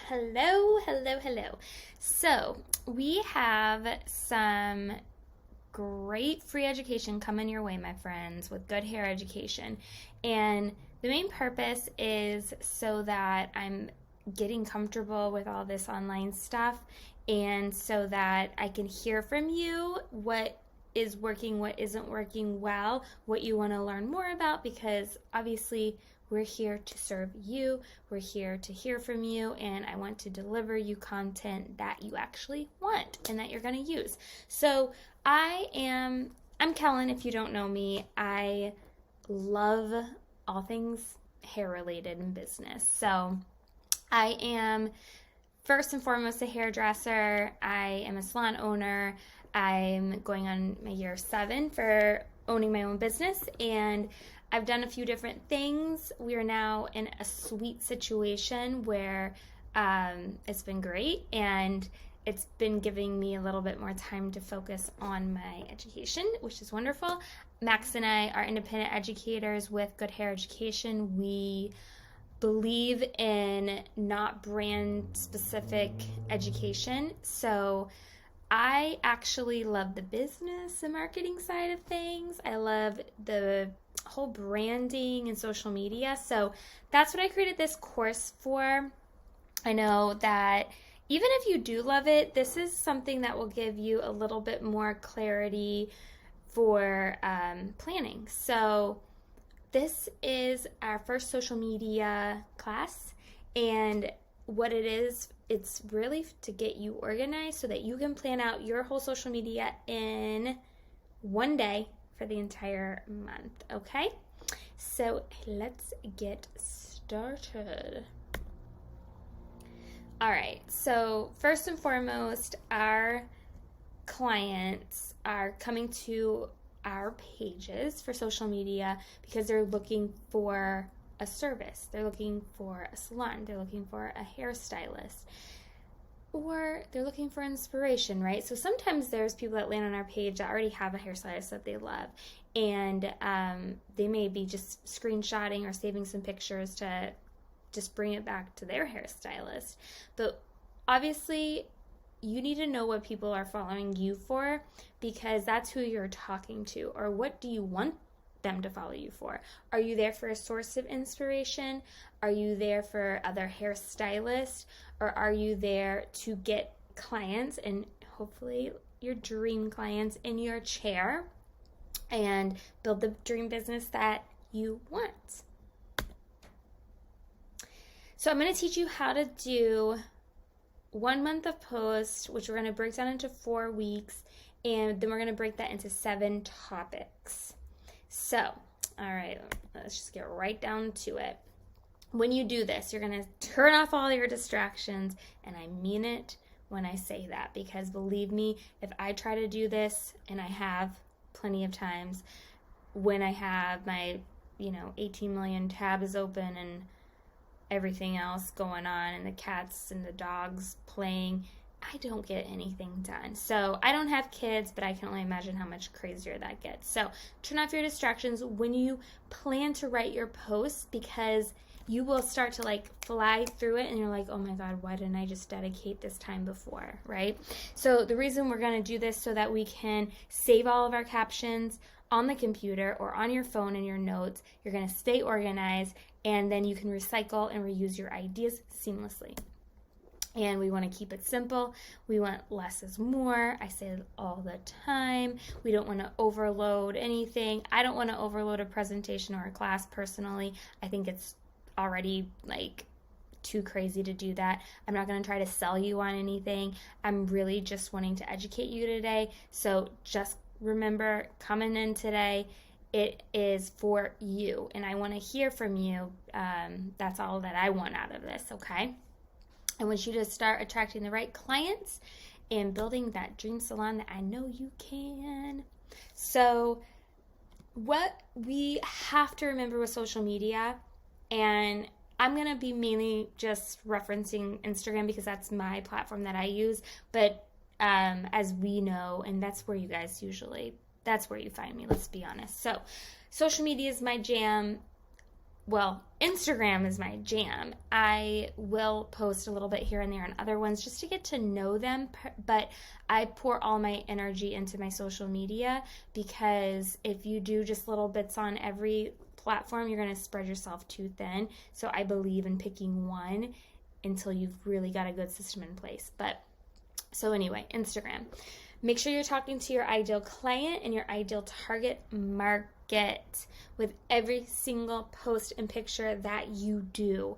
Hello, hello, hello. So, we have some great free education coming your way, my friends, with good hair education. And the main purpose is so that I'm getting comfortable with all this online stuff and so that I can hear from you what is working, what isn't working well, what you want to learn more about, because obviously we're here to serve you, we're here to hear from you, and I want to deliver you content that you actually want and that you're going to use. So I'm Kellen, if you don't know me. I love all things hair related in business. So I am first and foremost a hairdresser. I am a salon owner. I'm going on my year 7 for owning my own business, and I've done a few different things. We are now in a sweet situation where it's been great, and it's been giving me a little bit more time to focus on my education, which is wonderful. Max and I are independent educators with Good Hair Education. We believe in not brand-specific education, so I actually love the business and marketing side of things. I love the whole branding and social media. So that's what I created this course for. I know that even if you do love it, this is something that will give you a little bit more clarity for planning. So this is our first social media class, and what it is, it's really to get you organized so that you can plan out your whole social media in one day for the entire month, okay? So let's get started. All right, so first and foremost, our clients are coming to our pages for social media because they're looking for a service. They're looking for a salon. They're looking for a hairstylist. Or they're looking for inspiration, right? So sometimes there's people that land on our page that already have a hairstylist that they love, and they may be just screenshotting or saving some pictures to just bring it back to their hairstylist. But obviously, you need to know what people are following you for, because that's who you're talking to. Or what do you want them to follow you for? Are you there for a source of inspiration? Are you there for other hairstylists? Or are you there to get clients, and hopefully your dream clients, in your chair and build the dream business that you want? So I'm going to teach you how to do 1 month of posts, which we're going to break down into 4 weeks, and then we're going to break that into 7 topics. So, all right, let's just get right down to it. When you do this, you're going to turn off all your distractions, and I mean it when I say that, because believe me, if I try to do this, and I have plenty of times when I have my 18 million tabs open and everything else going on, and the cats and the dogs playing, I don't get anything done. So I don't have kids, but I can only imagine how much crazier that gets. So turn off your distractions when you plan to write your posts, because you will start to fly through it, and you're like, oh my God, why didn't I just dedicate this time before, right? So the reason we're going to do this so that we can save all of our captions on the computer or on your phone in your notes. You're going to stay organized, and then you can recycle and reuse your ideas seamlessly. And we want to keep it simple. We want less is more. I say it all the time. We don't want to overload anything. I don't want to overload a presentation or a class personally. I think it's already too crazy to do that. I'm not going to try to sell you on anything. I'm really just wanting to educate you today. So just remember, coming in today, it is for you, and I want to hear from you. That's all that I want out of this, okay? I want you to start attracting the right clients and building that dream salon that I know you can. So what we have to remember with social media, and I'm going to be mainly just referencing Instagram because that's my platform that I use, but as we know, and that's where you guys usually, that's where you find me, let's be honest. So social media is my jam. well, Instagram is my jam. I will post a little bit here and there on other ones just to get to know them, but I pour all my energy into my social media, because if you do just little bits on every platform, you're going to spread yourself too thin. So I believe in picking one until you've really got a good system in place. But so anyway, Instagram. Make sure you're talking to your ideal client and your ideal target market with every single post and picture that you do.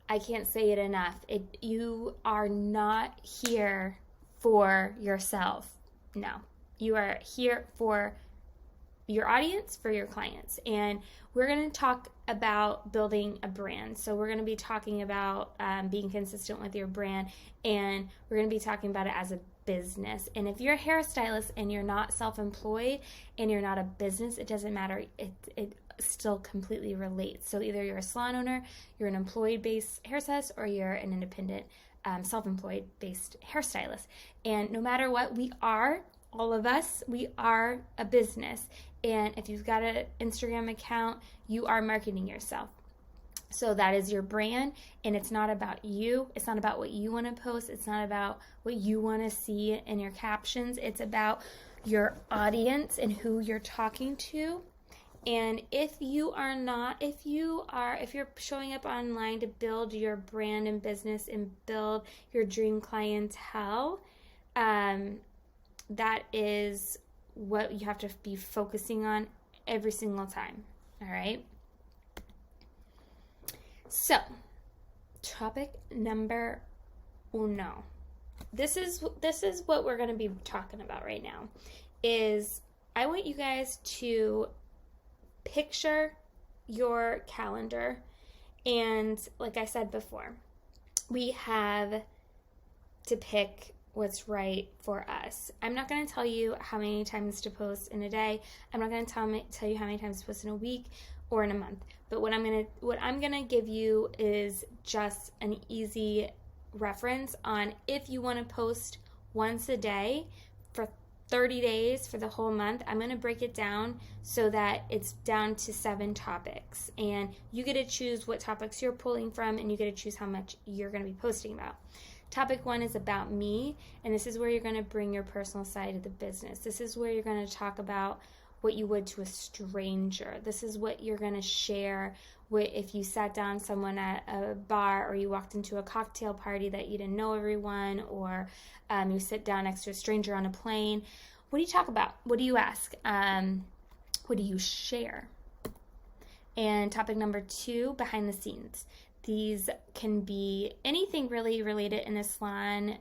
I can't say it enough. You are not here for yourself. No, you are here for your audience, for your clients. And we're going to talk about building a brand. So we're going to be talking about being consistent with your brand, and we're going to be talking about it as a business. And if you're a hairstylist and you're not self-employed and you're not a business, it doesn't matter. It still completely relates. So either you're a salon owner, you're an employee-based hairstylist, or you're an independent self-employed-based hairstylist. And no matter what, all of us, we are a business. And if you've got an Instagram account, you are marketing yourself. So that is your brand, and it's not about you. It's not about what you want to post. It's not about what you want to see in your captions. It's about your audience and who you're talking to. And if you're showing up online to build your brand and business and build your dream clientele, that is what you have to be focusing on every single time. All right. So, topic number uno. This is what we're going to be talking about right now. Is I want you guys to picture your calendar, and like I said before, we have to pick what's right for us. I'm not going to tell you how many times to post in a day. I'm not going to tell you how many times to post in a week or in a month. But what I'm gonna give you is just an easy reference on if you want to post once a day for 30 days for the whole month. I'm going to break it down so that it's down to 7 topics, and you get to choose what topics you're pulling from, and you get to choose how much you're going to be posting about. Topic 1 is about me, and this is where you're going to bring your personal side of the business. This is where you're going to talk about what you would to a stranger. This is what you're going to share if you sat down someone at a bar, or you walked into a cocktail party that you didn't know everyone, or you sit down next to a stranger on a plane. What do you talk about? What do you ask? What do you share? And topic number 2, behind the scenes. These can be anything really related in a salon,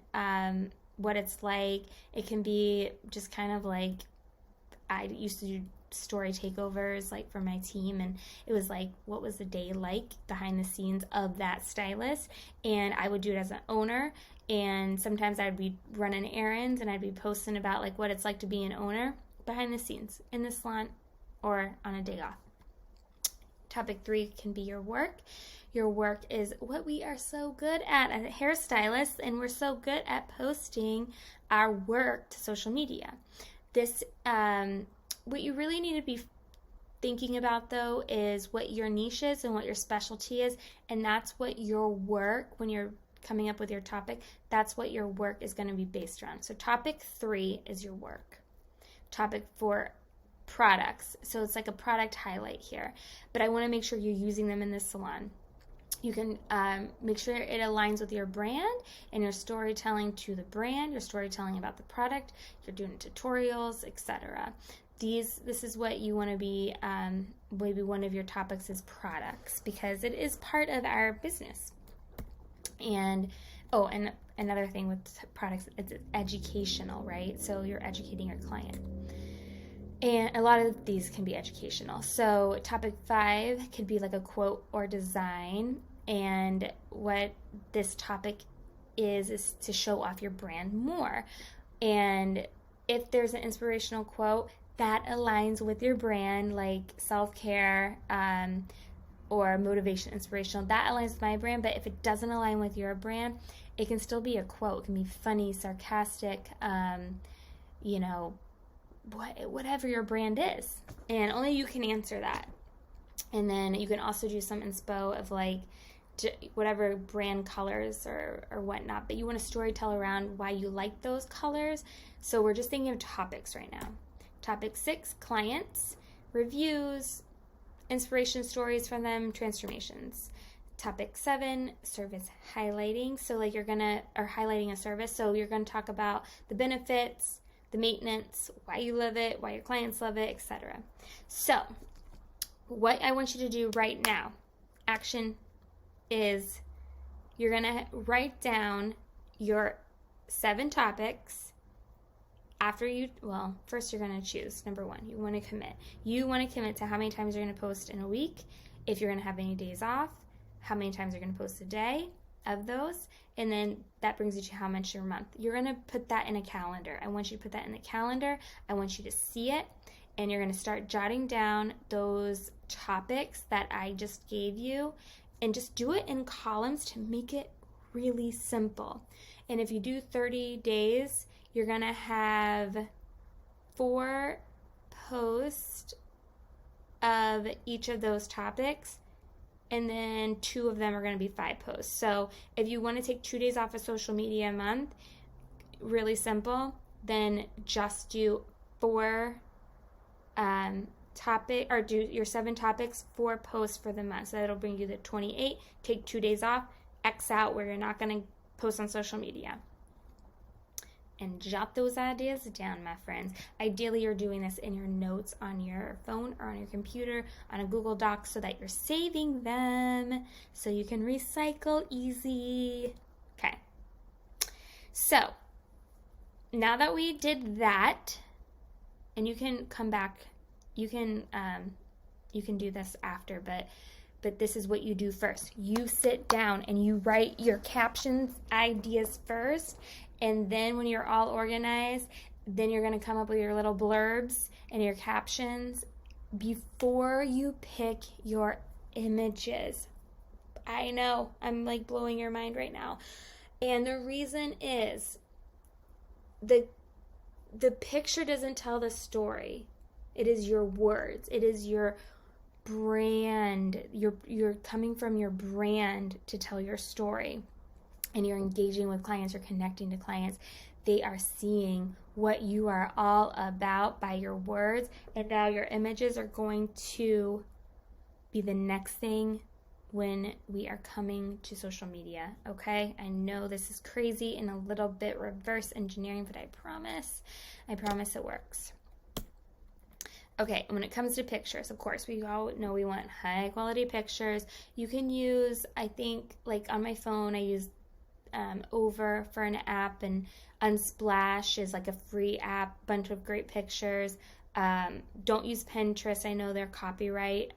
what it's like. It can be just kind of like, I used to do story takeovers like for my team, and it was like, what was the day like behind the scenes of that stylist? And I would do it as an owner, and sometimes I'd be running errands and I'd be posting about like what it's like to be an owner behind the scenes in the salon or on a day off. Topic 3 can be your work. Your work is what we are so good at as hairstylists, and we're so good at posting our work to social media. This, what you really need to be thinking about, though, is what your niche is and what your specialty is, and that's what your work, when you're coming up with your topic, that's what your work is going to be based around. So topic 3 is your work. Topic 4, products. So it's like a product highlight here, but I want to make sure you're using them in the salon. You can make sure it aligns with your brand and your storytelling to the brand, your storytelling about the product, you're doing tutorials, etc. This is what you want to be, maybe one of your topics is products, because it is part of our business. And another thing with products, it's educational, right? So you're educating your client. And a lot of these can be educational. So topic 5 could be like a quote or design. And what this topic is to show off your brand more. And if there's an inspirational quote that aligns with your brand, like self-care or motivation, inspirational, that aligns with my brand. But if it doesn't align with your brand, it can still be a quote. It can be funny, sarcastic, whatever your brand is. And only you can answer that. And then you can also do some inspo of like whatever brand colors or whatnot, but you want to story tell around why you like those colors. So we're just thinking of topics right now. Topic 6, clients, reviews, inspiration stories from them, transformations. Topic 7, service highlighting. So like or highlighting a service. So you're going to talk about the benefits, the maintenance, why you love it, why your clients love it, etc. So what I want you to do right now, action, is you're going to write down your 7 topics. First you're going to choose, number 1, you want to commit. You want to commit to how many times you're going to post in a week, if you're going to have any days off, how many times you're going to post a day of those, and then that brings you to how much your month. You're going to put that in a calendar. I want you to put that in the calendar. I want you to see it, and you're going to start jotting down those topics that I just gave you, and just do it in columns to make it really simple. And if you do 30 days, you're going to have 4 posts of each of those topics, and then 2 of them are going to be 5 posts. So if you want to take 2 days off of social media a month, really simple, then just do 4 do your 7 topics, 4 posts for the month. So that'll bring you to 28. Take 2 days off, X out where you're not going to post on social media. And jot those ideas down, my friends. Ideally, you're doing this in your notes on your phone or on your computer, on a Google Doc, so that you're saving them so you can recycle easy. Okay. So, now that we did that, and you can come back, you can do this after, but this is what you do first. You sit down and you write your captions, ideas first, and then when you're all organized, then you're going to come up with your little blurbs and your captions before you pick your images. I know, I'm like blowing your mind right now. And the reason is the picture doesn't tell the story. It is your words. It is your brand. You're coming from your brand to tell your story. And you're engaging with clients, you're connecting to clients. They are seeing what you are all about by your words. And now your images are going to be the next thing when we are coming to social media, okay? I know this is crazy and a little bit reverse engineering, but I promise it works. Okay, and when it comes to pictures, of course, we all know we want high quality pictures. You can use, I think, like on my phone, I use Over for an app, and Unsplash is like a free app, bunch of great pictures. Don't use Pinterest. I know they're copyright.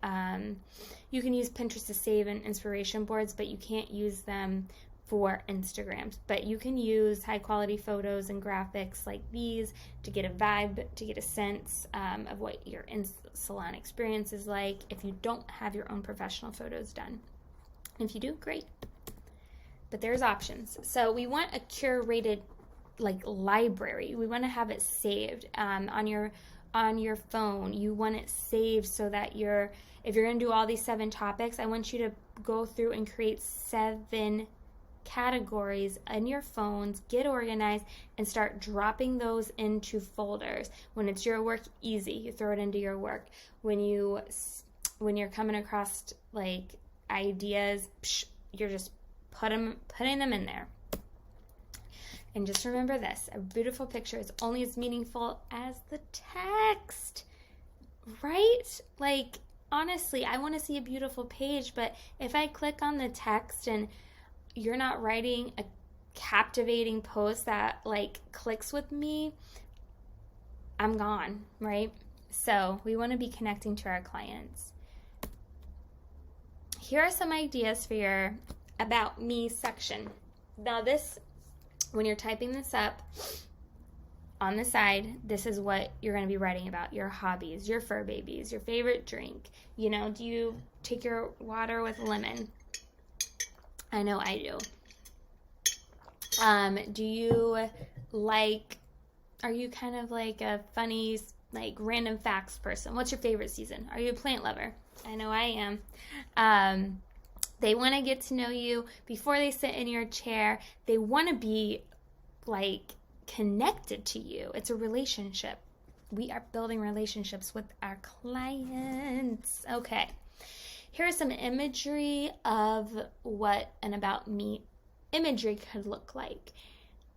You can use Pinterest to save in inspiration boards, but you can't use them for Instagrams. But you can use high quality photos and graphics like these to get a vibe, to get a sense of what your salon experience is like if you don't have your own professional photos done. And if you do, great. But there's options. So we want a curated like library. We want to have it saved on your phone. You want it saved so that if you're going to do all these 7 topics, I want you to go through and create 7 categories in your phones, get organized, and start dropping those into folders. When it's your work, easy. You throw it into your work. When you're coming across like ideas, you're just putting them in there. And just remember this, a beautiful picture is only as meaningful as the text, right? Like, honestly, I want to see a beautiful page, but if I click on the text and you're not writing a captivating post that like clicks with me, I'm gone, right? So we want to be connecting to our clients. Here are some ideas for your About Me section. Now this, when you're typing this up, on the side, this is what you're going to be writing about. Your hobbies, your fur babies, your favorite drink. You know, do you take your water with lemon? I know I do. Do you are you kind of like a funny, like random facts person? What's your favorite season? Are you a plant lover? I know I am. They want to get to know you before they sit in your chair. They want to be like connected to you. It's a relationship. We are building relationships with our clients. Okay. Here's some imagery of what an about me imagery could look like.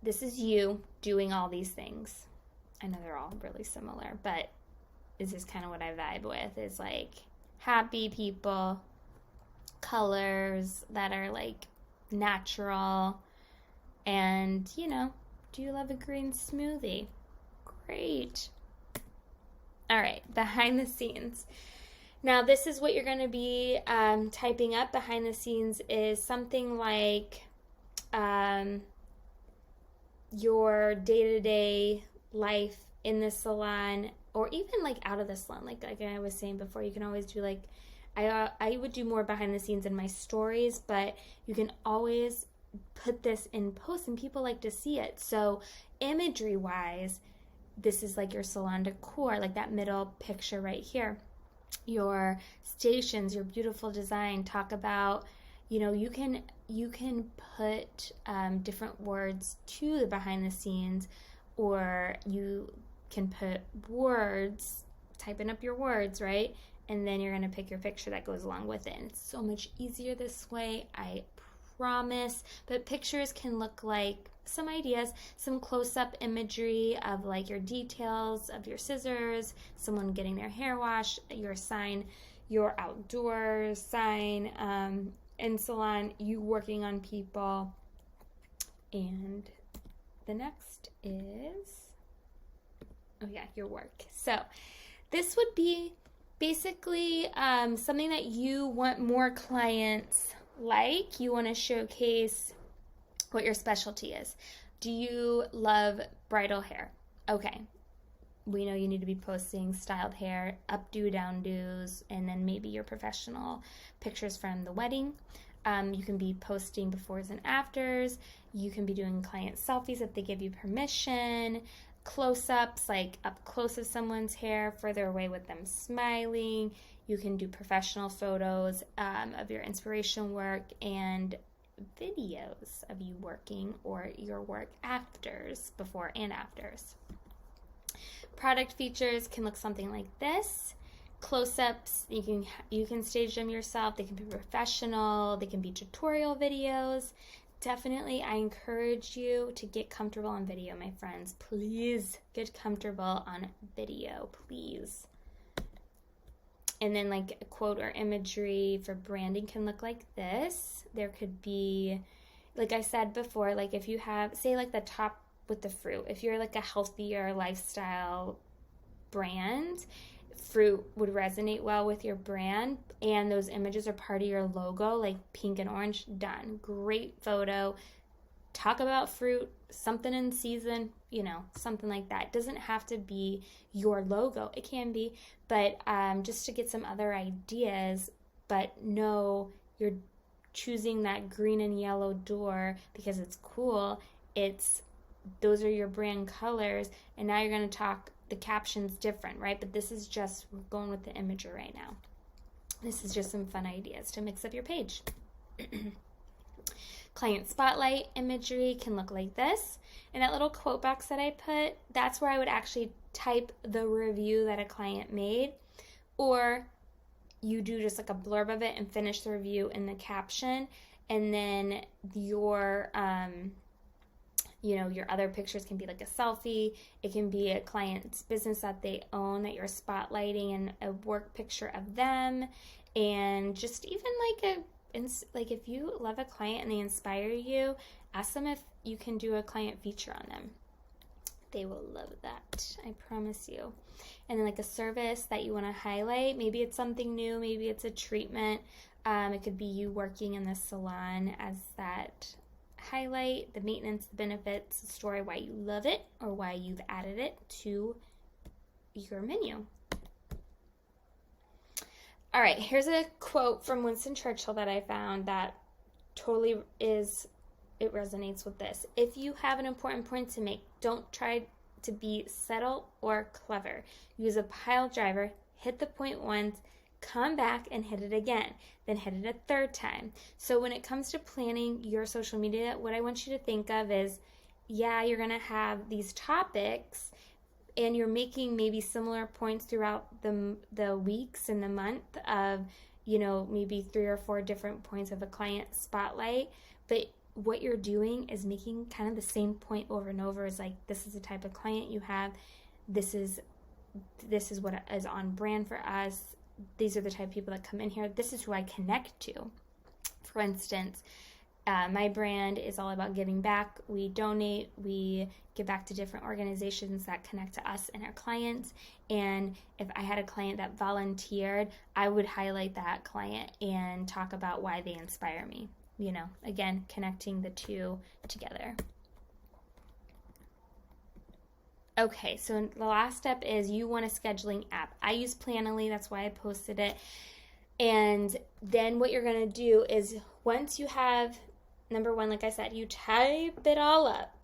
This is you doing all these things. I know they're all really similar, but this is kind of what I vibe with, is like happy people, colors that are like natural, and do you love a green smoothie? Great. All right, behind the scenes. Now this is what you're going to be typing up. Behind the scenes is something like your day-to-day life in the salon, or even like out of the salon. Like I was saying before, you can always do like, I would do more behind the scenes in my stories, but you can always put this in posts and people like to see it. So imagery wise, this is like your salon decor, like that middle picture right here. Your stations, your beautiful design. Talk about, you can put different words to the behind the scenes, or you can put words, typing up your words, right? And then you're going to pick your picture that goes along with it. And it's so much easier this way, I promise. But pictures can look like some ideas, some close-up imagery of like your details of your scissors, someone getting their hair washed, your sign, your outdoor sign, in salon, you working on people. And the next is, your work. So this would be basically something that you want more clients like. You want to showcase what your specialty is. Do you love bridal hair? Okay. We know you need to be posting styled hair, updo, downdos, and then maybe your professional pictures from the wedding. You can be posting befores and afters. You can be doing client selfies if they give you permission. Close-ups, like up close of someone's hair, further away with them smiling. You can do professional photos of your inspiration work, and videos of you working, or your work afters, before and afters. Product features can look something like this. Close-ups, you can stage them yourself. They can be professional. They can be tutorial videos. Definitely, I encourage you to get comfortable on video, my friends. Please get comfortable on video, please. And then like a quote or imagery for branding can look like this. There could be, like I said before, like if you have, say like the top with the fruit, if you're like a healthier lifestyle brand, fruit would resonate well with your brand, and those images are part of your logo, like pink and orange. Done. Great photo. Talk about fruit, something in season, something like that. It doesn't have to be your logo. It can be, but just to get some other ideas. But no, you're choosing that green and yellow door because it's cool. Those are your brand colors, and now you're going to talk, the caption's different, right? But this is just, we're going with the imagery right now. This is just some fun ideas to mix up your page. Client spotlight imagery can look like this. And that little quote box that I put, that's where I would actually type the review that a client made. Or you do just like a blurb of it and finish the review in the caption. And then your other pictures can be like a selfie. It can be a client's business that they own that you're spotlighting, and a work picture of them. And just even like if you love a client and they inspire you, ask them if you can do a client feature on them. They will love that, I promise you. And then like a service that you want to highlight. Maybe it's something new. Maybe it's a treatment. It could be you working in the salon as that highlight, the maintenance, the benefits, the story, why you love it, or why you've added it to your menu. All right, here's a quote from Winston Churchill that I found that totally it resonates with this. If you have an important point to make, don't try to be subtle or clever. Use a pile driver, hit the point once, come back and hit it again, then hit it a third time. So when it comes to planning your social media, what I want you to think of is, yeah, you're going to have these topics and you're making maybe similar points throughout the weeks and the month of, maybe 3 or 4 different points of a client spotlight. But what you're doing is making kind of the same point over and over. Is like, this is the type of client you have. This is what is on brand for us. These are the type of people that come in here. This is who I connect to. For instance, my brand is all about giving back. We donate, we give back to different organizations that connect to us and our clients. And if I had a client that volunteered, I would highlight that client and talk about why they inspire me. Again, connecting the two together. Okay, so the last step is you want a scheduling app. I use Planoly, that's why I posted it. And then what you're going to do is, once you have, number one, like I said, you type it all up.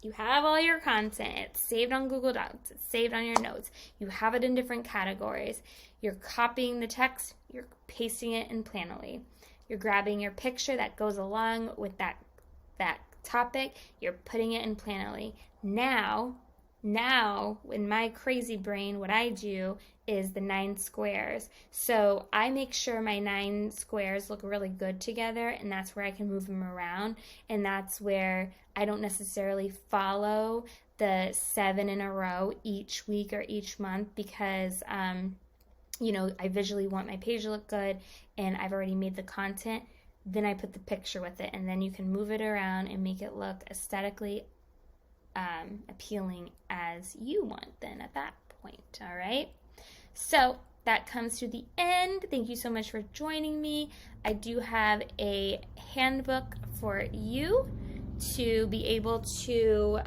You have all your content. It's saved on Google Docs. It's saved on your notes. You have it in different categories. You're copying the text. You're pasting it in Planoly. You're grabbing your picture that goes along with that topic. You're putting it in Planoly. Now, in my crazy brain, what I do is the 9 squares. So I make sure my 9 squares look really good together, and that's where I can move them around. And that's where I don't necessarily follow the 7 in a row each week or each month because, I visually want my page to look good, and I've already made the content. Then I put the picture with it, and then you can move it around and make it look aesthetically appealing as you want then at that point. All right, so that comes to the end. Thank you so much for joining me. I do have a handbook for you to be able to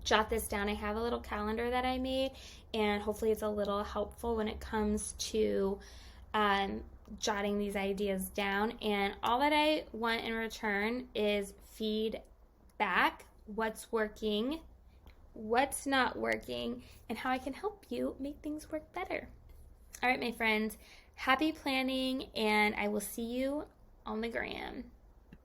jot this down. I have a little calendar that I made, and hopefully it's a little helpful when it comes to jotting these ideas down. And all that I want in return is feedback. What's working, what's not working, and how I can help you make things work better. All right, my friends, happy planning, and I will see you on the gram.